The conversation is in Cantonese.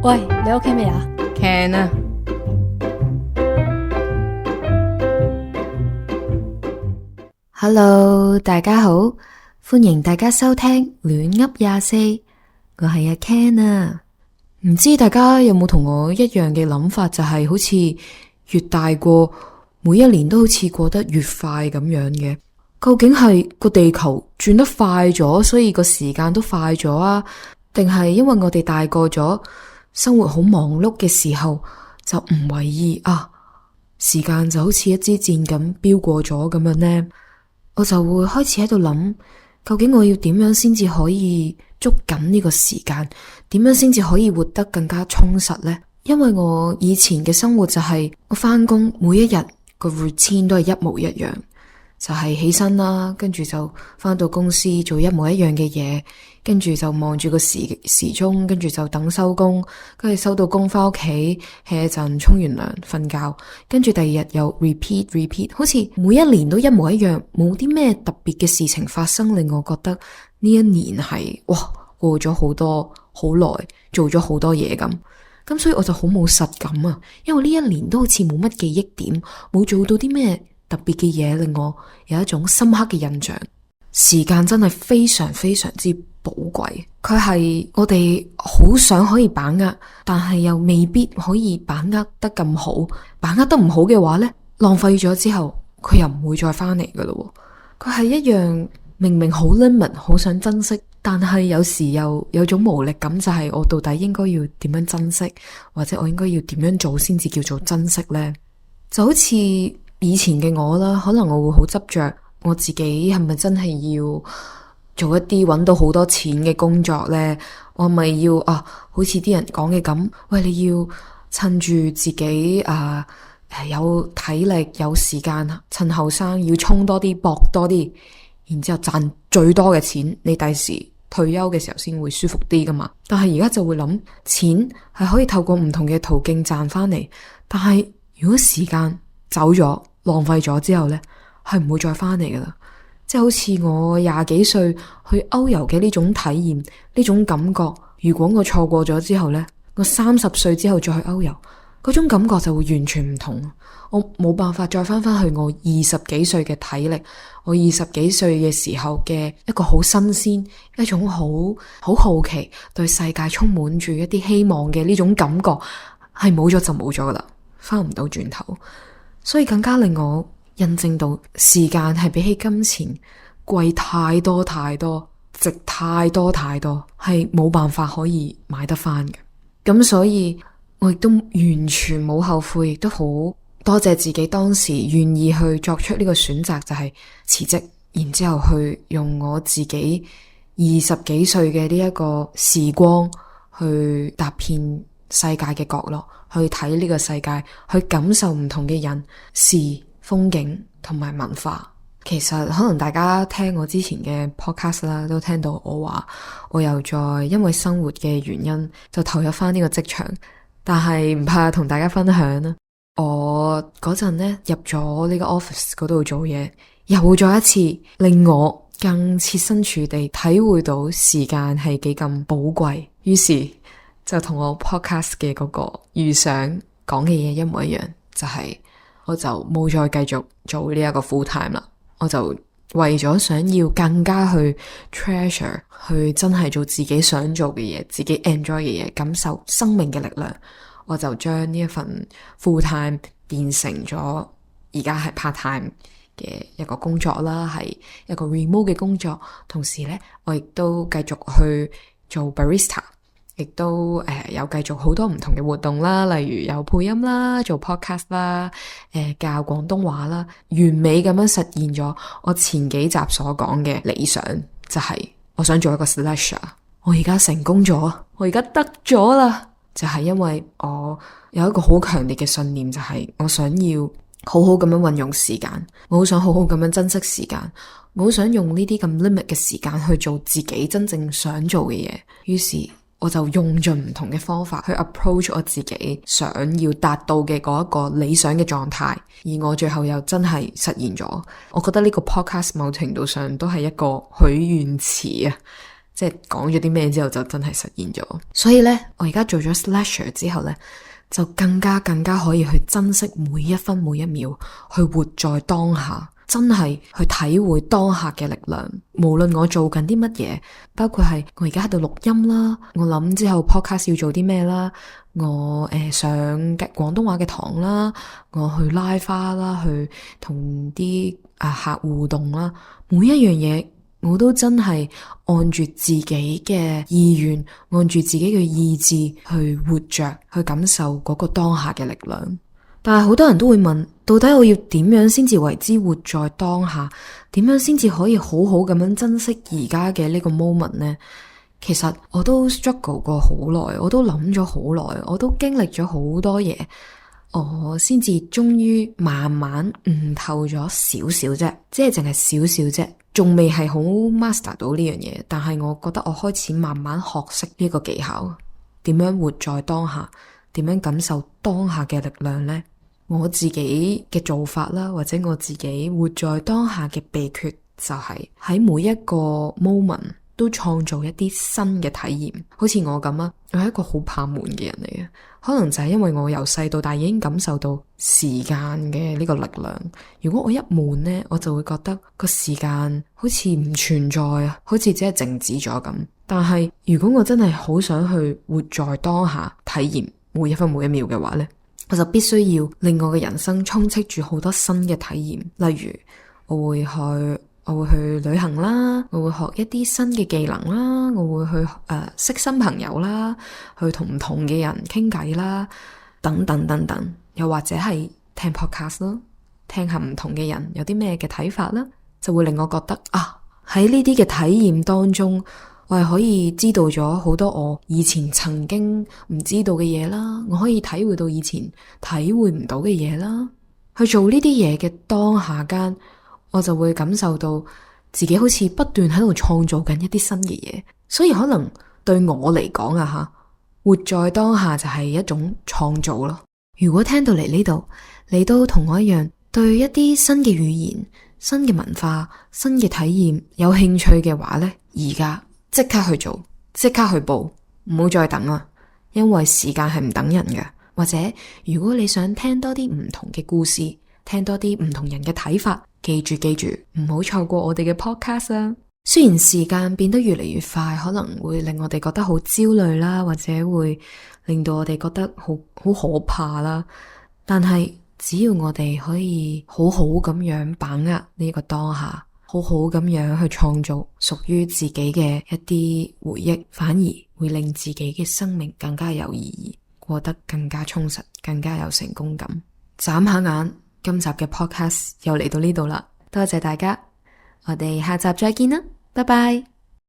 喂，你 OK 未啊？ Can 啊。Hello，大家好，歡迎大家收聽亂噏24，我係阿 Ken 啊。唔知大家有冇同我一樣嘅諗法，就係好似越大個，每一年都好似過得越快咁樣嘅。究竟係個地球轉得快咗，所以個時間都快咗啊？定係因為我哋大個咗，生活好忙碌嘅時候就唔為意啊？時間就好似一支箭咁飆過咗咁樣呢？我就會開始喺度諗，究竟我要點樣先至可以捉緊呢個時間？點樣先至可以活得更加充實呢？因為我以前嘅生活就係我返工每一日個 routine 都係一模一樣，就係起身啦，跟住就返到公司做一模一樣嘅嘢，跟住就望住個時鐘，跟住就等收工，跟住收到工返屋企 hea 一陣，沖完涼瞓覺，跟住第二日又 repeat， 好似每一年都一模一樣，冇啲咩特別嘅事情發生，令我覺得呢一年係哇過咗好多好耐，做咗好多嘢咁所以我就好冇實感啊，因為呢一年都好似冇乜記憶點，冇做到啲咩特別嘅嘢令我有一種深刻嘅印象。時間真係非常非常之寶貴，佢係我哋好想可以把握，但係又未必可以把握得咁好。把握得唔好嘅話呢，浪費咗之後佢又唔會再翻嚟噶咯。佢係一樣明明好 limit， 好想珍惜，但係有時又有種無力感，就係我到底應該要點樣珍惜，或者我應該要點樣做先至叫做珍惜呢？就好似以前嘅我啦，可能我會好執着我自己係咪真係要做一啲搵到好多錢嘅工作呢？我咪要好似啲人講嘅咁，喂，你要趁住自己有體力有時間，趁後生要衝多啲搏多啲，然之後賺最多嘅錢，你第時退休嘅時候先會舒服啲噶嘛。但係而家就會諗，錢係可以透過唔同嘅途徑賺翻嚟，但係如果時間走咗浪費咗之後呢，係唔會再翻嚟噶啦。即係好似我20幾歲去歐遊嘅呢種體驗，呢種感覺，如果我錯過咗之後呢，我30歲之後再去歐遊，嗰種感覺就會完全唔同。我冇辦法再翻去我20幾歲嘅體力，我20幾歲嘅時候嘅一個好新鮮，一種好好奇，對世界充滿住一啲希望嘅呢種感覺，係冇咗就冇咗噶啦，翻唔到轉頭。所以更加令我印證到時間係比起金錢貴太多太多，值太多太多，係冇辦法可以買得翻嘅。咁所以我亦都完全冇後悔，亦都好多謝自己當時願意去作出呢個選擇，就係辭職，然之後去用我自己20幾歲嘅呢一個時光去踏遍世界嘅角落，去睇呢個世界，去感受唔同嘅人事風景同埋文化。其實可能大家聽我之前嘅 podcast 啦，都聽到我話我又再因為生活嘅原因就投入翻呢個職場，但係唔怕同大家分享啦。我嗰陣呢入咗呢個 office 嗰度做嘢，又再一次令我更切身處地體會到時間係幾咁寶貴，於是就同我 podcast 嘅嗰個預想講嘅嘢一模一樣，就係我就冇再繼續做呢一個 full time 啦。我就為咗想要更加去 treasure， 去真係做自己想做嘅嘢，自己 enjoy 嘅嘢，感受生命嘅力量，我就將呢一份 full time 變成咗而家係 part time 嘅一個工作啦，係一個 remote 嘅工作。同時呢，我亦都繼續去做 barista，亦都有繼續好多唔同嘅活動啦，例如有配音啦，做 podcast 啦，教廣東話啦，完美咁樣實現咗我前幾集所講嘅理想，就係我想做一個 slasher。我而家成功咗，我而家得咗啦，就係因為我有一個好強烈嘅信念，就係我想要好好咁樣運用時間，我好想好好咁樣珍惜時間，我好想用呢啲咁 limit 嘅時間去做自己真正想做嘅嘢。於是我就用盡唔同嘅方法去 approach 我自己想要達到嘅嗰一個理想嘅狀態，而我最後又真係實現咗。我覺得呢個 podcast 某程度上都係一個許願池啊，即係講咗啲咩之後就真係實現咗。所以呢，我而家做咗 slasher 之後呢，就更加可以去珍惜每一分每一秒，去活在當下，真係去體會當下嘅力量。無論我做緊啲乜嘢，包括係我而家喺度錄音啦，我諗之後 podcast 要做啲咩啦，我上嘅廣東話嘅堂啦，我去拉花啦，去同啲客互動啦，每一樣嘢我都真係按住自己嘅意願，按住自己嘅意志去活着，去感受嗰個當下嘅力量。但係好多人都會問，到底我要點樣先至為之活在當下？點樣先至可以好好咁樣珍惜而家嘅呢個 moment 呢？其實我都 struggle 過好耐，我都諗咗好耐，我都經歷咗好多嘢，我先至終於慢慢悟透咗少少啫，即係淨係少少啫，仲未係好 master 到呢樣嘢。但係我覺得我開始慢慢學識呢個技巧，點樣活在當下，點樣感受當下嘅力量呢？我自己嘅做法啦，或者我自己活在當下嘅秘訣，就係喺每一個 moment 都創造一啲新嘅體驗。好似我咁啊，我係一個好怕悶嘅人嚟嘅，可能就係因為我由細到大已經感受到時間嘅呢個力量。如果我一悶呢，我就會覺得個時間好似唔存在啊，好似只係靜止咗咁。但係如果我真係好想去活在當下，體驗每一分每一秒嘅話呢，我就必須要令我嘅人生充斥住好多新嘅體驗。例如我會去旅行啦，我會學一啲新嘅技能啦，我會去識新朋友啦，去同唔同嘅人傾偈啦，等等等等。又或者係聽 podcast 啦，聽下唔同嘅人有啲咩嘅睇法啦，就會令我覺得喺呢啲嘅體驗當中，我係可以知道咗好多我以前曾經唔知道嘅嘢啦，我可以體會到以前體會唔到嘅嘢啦。去做呢啲嘢嘅當下間，我就會感受到自己好似不斷喺度創造緊一啲新嘅嘢。所以可能對我嚟講活在當下就係一種創造咯。如果聽到嚟呢度，你都同我一樣對一啲新嘅語言、新嘅文化、新嘅體驗有興趣嘅話呢，而家即刻去做，即刻去報，唔好再等啦，因為時間係唔等人嘅。或者如果你想聽多啲唔同嘅故事，聽多啲唔同人嘅睇法，記住唔好錯過我哋嘅 podcast 啊。雖然時間變得越嚟越快，可能會令我哋覺得好焦慮啦，或者會令到我哋覺得好可怕啦，但係只要我哋可以好好咁樣把握呢個當下，好好咁樣去創造屬於自己嘅一啲回憶，反而會令自己嘅生命更加有意義，過得更加充實，更加有成功感。眨下眼，今集嘅 podcast 又嚟到呢度啦，多謝大家，我哋下集再見啦，拜拜。